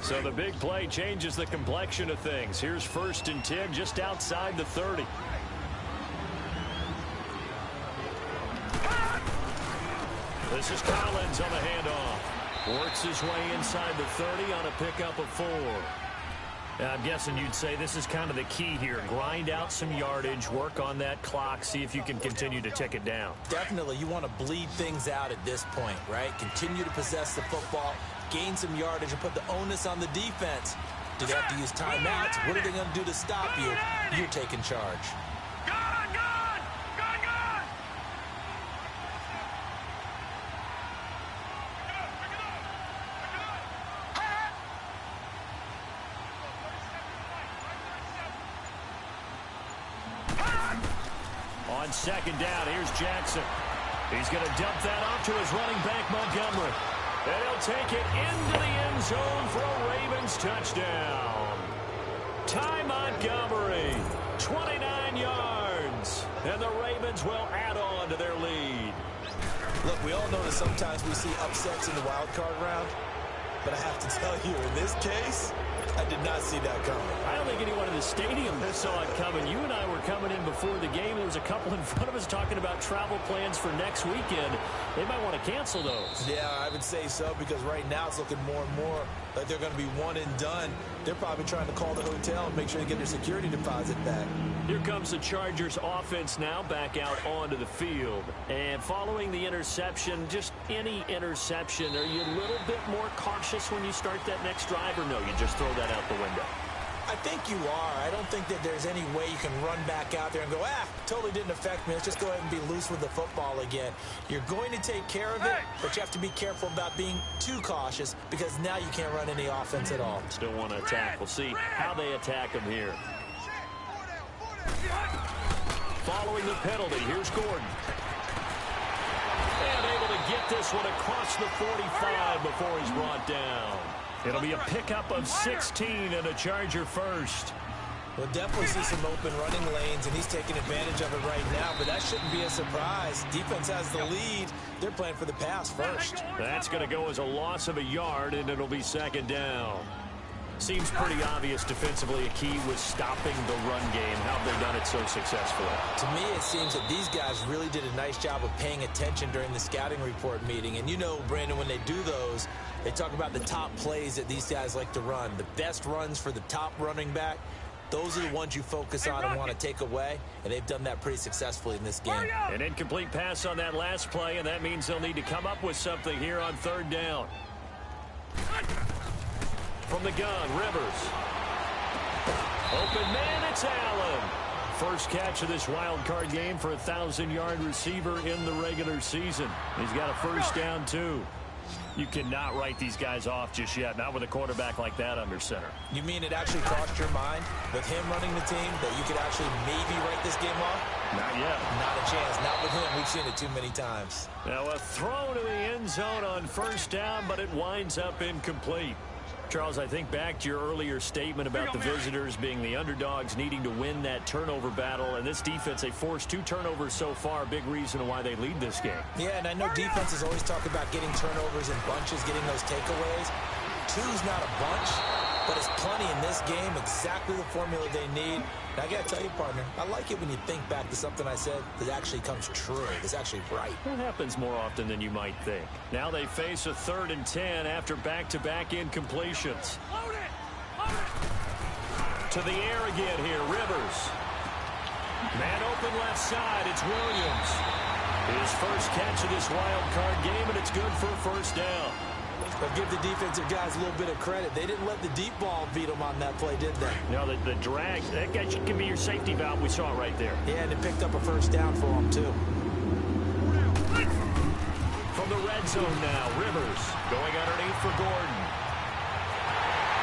S3: So the big play changes the complexion of things. Here's 1st and 10 just outside the 30. This is Collins on the handoff. Works his way inside the 30 on a pickup of 4. I'm guessing you'd say this is kind of the key here. Grind out some yardage, work on that clock, see if you can continue to tick it down.
S4: Definitely, you want to bleed things out at this point, right? Continue to possess the football, gain some yardage, and put the onus on the defense. Do they have to use timeouts? What are they going to do to stop you? You're taking charge.
S3: On 2nd down, here's Jackson. He's going to dump that off to his running back, Montgomery. And he'll take it into the end zone for a Ravens touchdown. Ty Montgomery, 29 yards. And the Ravens will add on to their lead.
S4: Look, we all know that sometimes we see upsets in the wild card round. But I have to tell you, in this case, I did not see that coming.
S3: I don't think anyone in the stadium saw it coming. You and I were coming in before the game. There was a couple in front of us talking about travel plans for next weekend. They might want to cancel those.
S4: Yeah, I would say so, because right now it's looking more and more like they're going to be one and done. They're probably trying to call the hotel and make sure they get their security deposit back.
S3: Here comes the Chargers offense now back out onto the field. And following the interception, just any interception, are you a little bit more cautious when you start that next drive, or no, you just throw that out the window?
S4: I think you are. I don't think that there's any way you can run back out there and go, totally didn't affect me. Let's just go ahead and be loose with the football again. You're going to take care of it, but you have to be careful about being too cautious, because now you can't run any offense at all.
S3: Still want to attack. We'll see how they attack him here. Following the penalty, here's Gordon. And able to get this one across the 45 before he's brought down. It'll be a pickup of 16 and a Charger first.
S4: We'll definitely see some open running lanes, and he's taking advantage of it right now, but that shouldn't be a surprise. Defense has the lead. They're playing for the pass first.
S3: That's going to go as a loss of a yard, and it'll be 2nd down. Seems pretty obvious defensively a key was stopping the run game. How have they done it so successfully?
S4: To me, it seems that these guys really did a nice job of paying attention during the scouting report meeting. And you know, Brandon, when they do those, they talk about the top plays that these guys like to run. The best runs for the top running back, those are the ones you focus on and want to take away. And they've done that pretty successfully in this game.
S3: An incomplete pass on that last play, and that means they'll need to come up with something here on 3rd down. From the gun, Rivers. Open man, it's Allen. First catch of this wild card game for a 1,000-yard receiver in the regular season. He's got a 1st down, too. You cannot write these guys off just yet, not with a quarterback like that under center.
S4: You mean it actually crossed your mind with him running the team that you could actually maybe write this game off?
S3: Not yet.
S4: Not a chance. Not with him. We've seen it too many times.
S3: Now a throw to the end zone on 1st down, but it winds up incomplete. Charles, I think back to your earlier statement about the visitors being the underdogs, needing to win that turnover battle. And this defense, they forced 2 turnovers so far. Big reason why they lead this game.
S4: Yeah, and I know defenses always talk about getting turnovers in bunches, getting those takeaways. 2's not a bunch, but it's plenty in this game, exactly the formula they need. And I got to tell you, partner, I like it when you think back to something I said that actually comes true. It's actually right.
S3: That happens more often than you might think. Now they face a 3rd and 10 after back-to-back incompletions.
S5: Load it! Load it!
S3: To the air again here, Rivers. Man open left side, it's Williams. His first catch of this wild card game, and it's good for a first down.
S4: But give the defensive guys a little bit of credit. They didn't let the deep ball beat them on that play, did they?
S3: No, the drag, that guy can be your safety valve. We saw it right there.
S4: Yeah, and it picked up a first down for them, too.
S3: From the red zone now, Rivers going underneath for Gordon.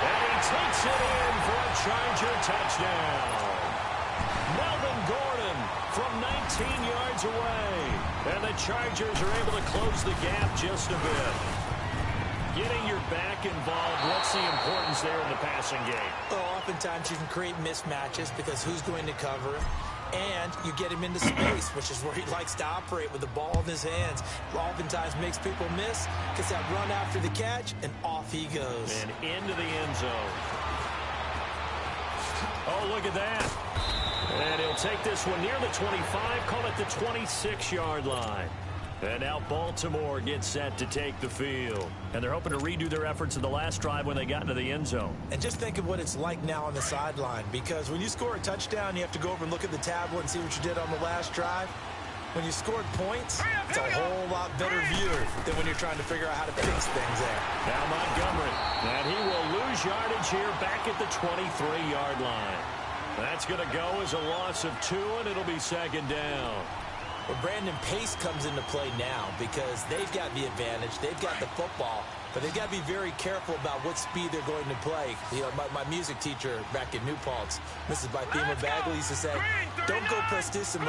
S3: And he takes it in for a Charger touchdown. Melvin Gordon from 19 yards away. And the Chargers are able to close the gap just a bit. Getting your back involved, what's the importance there in the passing game?
S4: Well, oftentimes you can create mismatches because who's going to cover him? And you get him into space, which is where he likes to operate with the ball in his hands. Oftentimes makes people miss, gets that run after the catch, and off he goes.
S3: And into the end zone. Oh, look at that. And he'll take this one near the 25, call it the 26-yard line. And now Baltimore gets set to take the field. And they're hoping to redo their efforts in the last drive when they got into the end zone.
S4: And just think of what it's like now on the sideline, because when you score a touchdown, you have to go over and look at the tablet and see what you did on the last drive. When you scored points, it's a whole lot better view than when you're trying to figure out how to fix things there.
S3: Now Montgomery. And he will lose yardage here back at the 23-yard line. That's going to go as a loss of 2, and it'll be 2nd down.
S4: Well, Brandon Pace comes into play now because they've got the advantage. They've got the football, but they've got to be very careful about what speed they're going to play. You know, my music teacher back in New Paltz, Mrs. Bythema Bagley, used to say, don't go prestissimo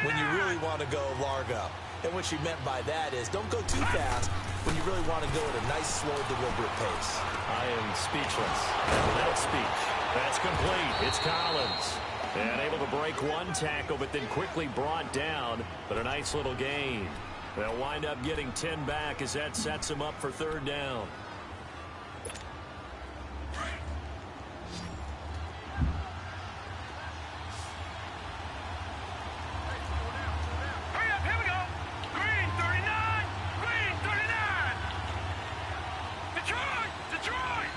S4: when you really want to go largo. And what she meant by that is don't go too fast when you really want to go at a nice, slow, deliberate pace.
S3: I am speechless. Without speech. That's complete. It's Collins. And able to break one tackle, but then quickly brought down. But a nice little gain. They'll wind up getting 10 back as that sets them up for 3rd down.
S5: Hurry up, here we go. Green 39. Green 39. Detroit. Detroit.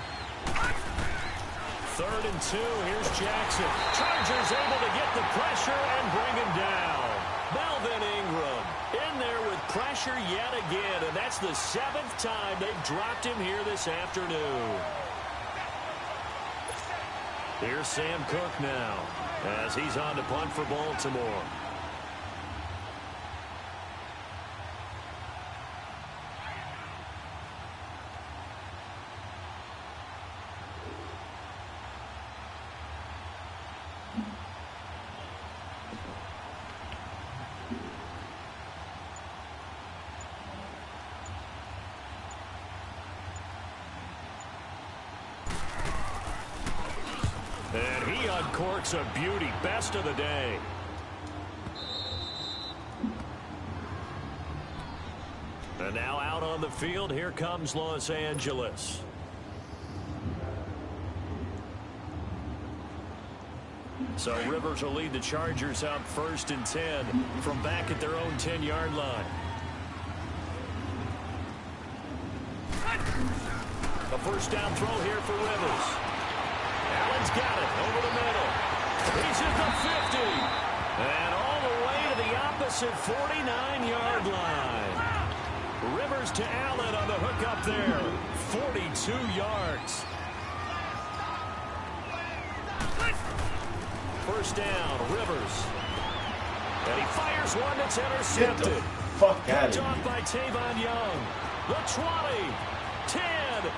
S3: 3rd and 2. Here's Jackson. Chargers able to get the pressure and bring him down. Melvin Ingram in there with pressure yet again, and that's the 7th time they've dropped him here this afternoon. Here's Sam Cook now as he's on to punt for Baltimore. And he uncorks a beauty, best of the day. And now out on the field, here comes Los Angeles. So Rivers will lead the Chargers out 1st and 10 from back at their own 10-yard line. A first down throw here for Rivers. Allen's got it over the middle. He's at the 50. And all the way to the opposite 49-yard line. Rivers to Allen on the hook up there. 42 yards. First down, Rivers. And he fires one that's intercepted.
S2: Get the fuck out
S3: Picked
S2: of
S3: off
S2: here.
S3: by Tavon Young. The 20. 10.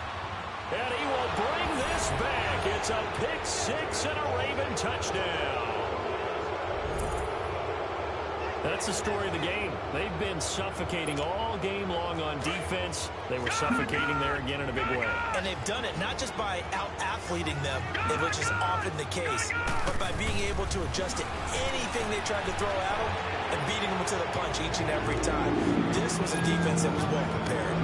S3: And he will bring this back. It's a pick six and a Raven touchdown. That's the story of the game. They've been suffocating all game long on defense. They were suffocating there again in a big way.
S4: And they've done it not just by out-athleting them, which is often the case, but by being able to adjust to anything they tried to throw at them and beating them to the punch each and every time. This was a defense that was well prepared.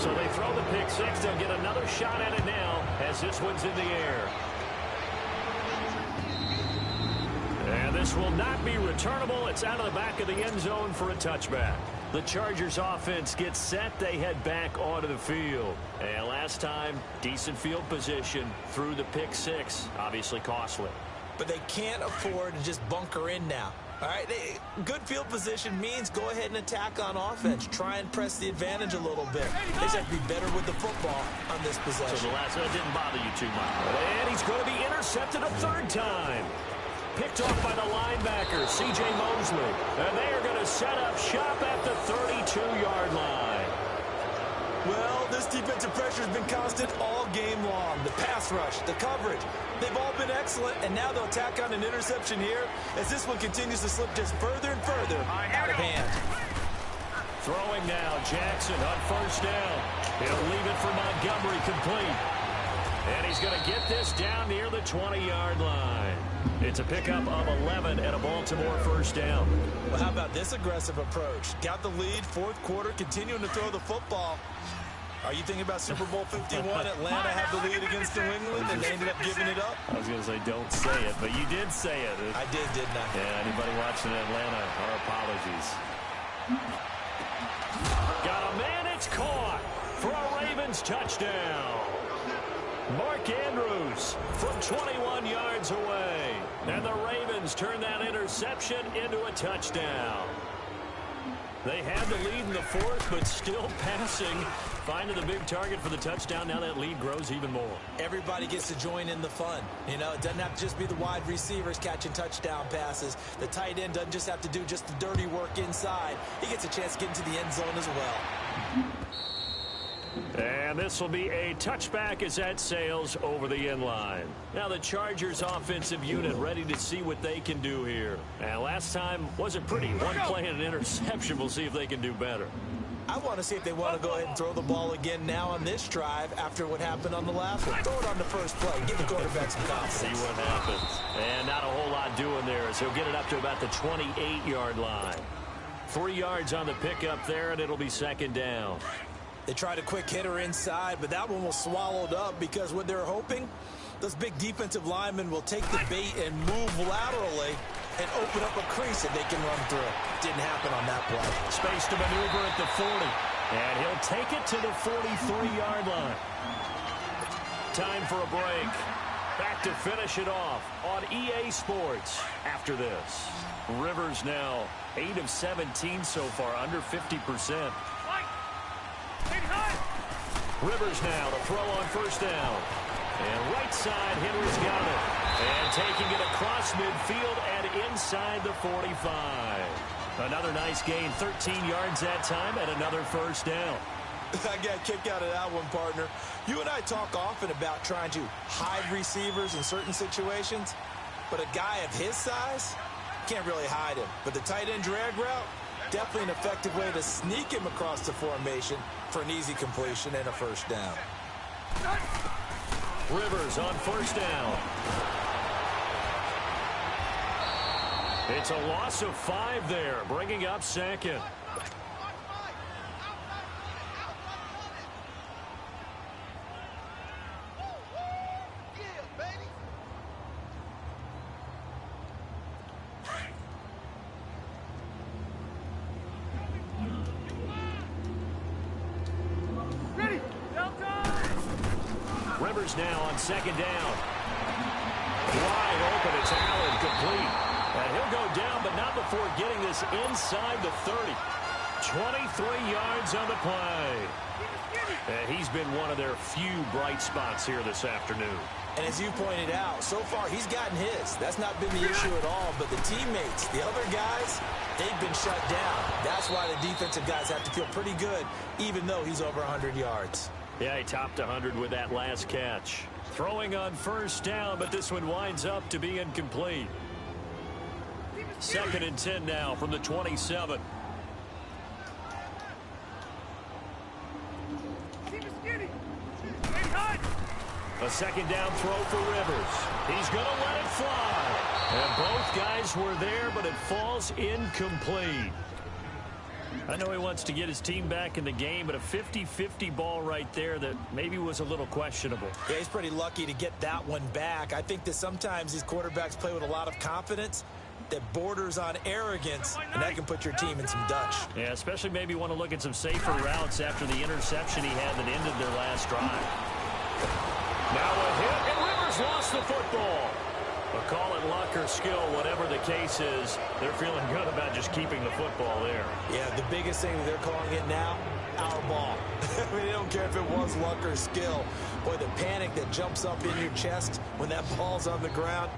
S3: So they throw the pick six. They'll get another shot at it now as this one's in the air. And this will not be returnable. It's out of the back of the end zone for a touchback. The Chargers offense gets set. They head back onto the field. And last time, decent field position through the pick six. Obviously costly.
S4: But they can't afford to just bunker in now. All right, good field position means go ahead and attack on offense. Try and press the advantage a little bit. They just have to be better with the football on this possession.
S3: So the last one didn't bother you too much. And he's going to be intercepted a third time. Picked off by the linebacker, C.J. Mosley. And they are going to set up shop at the 32-yard line.
S4: Well, this defensive pressure has been constant all game long. The pass rush, the coverage, they've all been excellent, and now they'll tack on an interception here as this one continues to slip just further and further out of hand.
S3: Throwing now, Jackson on first down. He'll leave it for Montgomery complete. And he's going to get this down near the 20-yard line. It's a pickup of 11 and a Baltimore first down.
S4: Well, how about this aggressive approach? Got the lead, fourth quarter, continuing to throw the football. Are you thinking about Super Bowl 51? Atlanta had the lead against New England, and they ended up giving it up?
S3: I was going to say don't say it, but you did say it.
S4: I did, didn't I?
S3: Yeah, anybody watching Atlanta, our apologies. Got a man, it's caught for a Ravens touchdown. Mark Andrews from 21 yards away. And the Ravens turn that interception into a touchdown. They had the lead in the fourth, but still passing. Finding the big target for the touchdown. Now that lead grows even more.
S4: Everybody gets to join in the fun. You know, it doesn't have to just be the wide receivers catching touchdown passes. The tight end doesn't just have to do just the dirty work inside. He gets a chance to get into the end zone as well.
S3: And this will be a touchback as that sails over the end line. Now the Chargers offensive unit ready to see what they can do here. And last time wasn't pretty. One play and an interception. We'll see if they can do better.
S4: I want to see if they want to go ahead and throw the ball again now on this drive after what happened on the last one. Throw it on the first play. Give the quarterback some confidence.
S3: See what happens. And not a whole lot doing there as he'll get it up to about the 28-yard line. 3 yards on the pickup there, and it'll be second down.
S4: They tried a quick hitter inside, but that one was swallowed up because what they're hoping, those big defensive linemen will take the bait and move laterally and open up a crease that they can run through. Didn't happen on that play.
S3: Space to maneuver at the 40. And he'll take it to the 43-yard line. Time for a break. Back to finish it off on EA Sports after this. Rivers now 8 of 17 so far, under 50%. Rivers now to throw on first down. And right side, Henry's got it. And taking it across midfield and inside the 45. Another nice gain, 13 yards that time, and another first down.
S4: I got a kick out of that one, partner. You and I talk often about trying to hide receivers in certain situations, but a guy of his size can't really hide him. But the tight end drag route, definitely an effective way to sneak him across the formation for an easy completion and a first down.
S3: Rivers on first down. It's a loss of 5 there, bringing up second. Rivers now on second down. Wide open, it's Allen, complete. And he'll go down, but not before getting this inside the 30. 23 yards on the play. And he's been one of their few bright spots here this afternoon.
S4: And as you pointed out, so far he's gotten his. That's not been the issue at all. But the teammates, the other guys, they've been shut down. That's why the defensive guys have to feel pretty good, even though he's over 100 yards.
S3: Yeah, he topped 100 with that last catch. Throwing on first down, but this one winds up to be incomplete. Second and 10 now from the 27. A second down throw for Rivers. He's going to let it fly. And both guys were there, but it falls incomplete. I know he wants to get his team back in the game, but a 50-50 ball right there that maybe was a little questionable.
S4: Yeah, he's pretty lucky to get that one back. I think that sometimes these quarterbacks play with a lot of confidence that borders on arrogance, and that can put your team in some Dutch.
S3: Yeah, especially maybe want to look at some safer routes after the interception he had that ended their last drive. Now a hit, and Rivers lost the football. But call it luck or skill, whatever the case is, they're feeling good about just keeping the football there.
S4: Yeah, the biggest thing that they're calling it now, our ball. I mean, they don't care if it was luck or skill. Boy, the panic that jumps up in your chest when that ball's on the ground,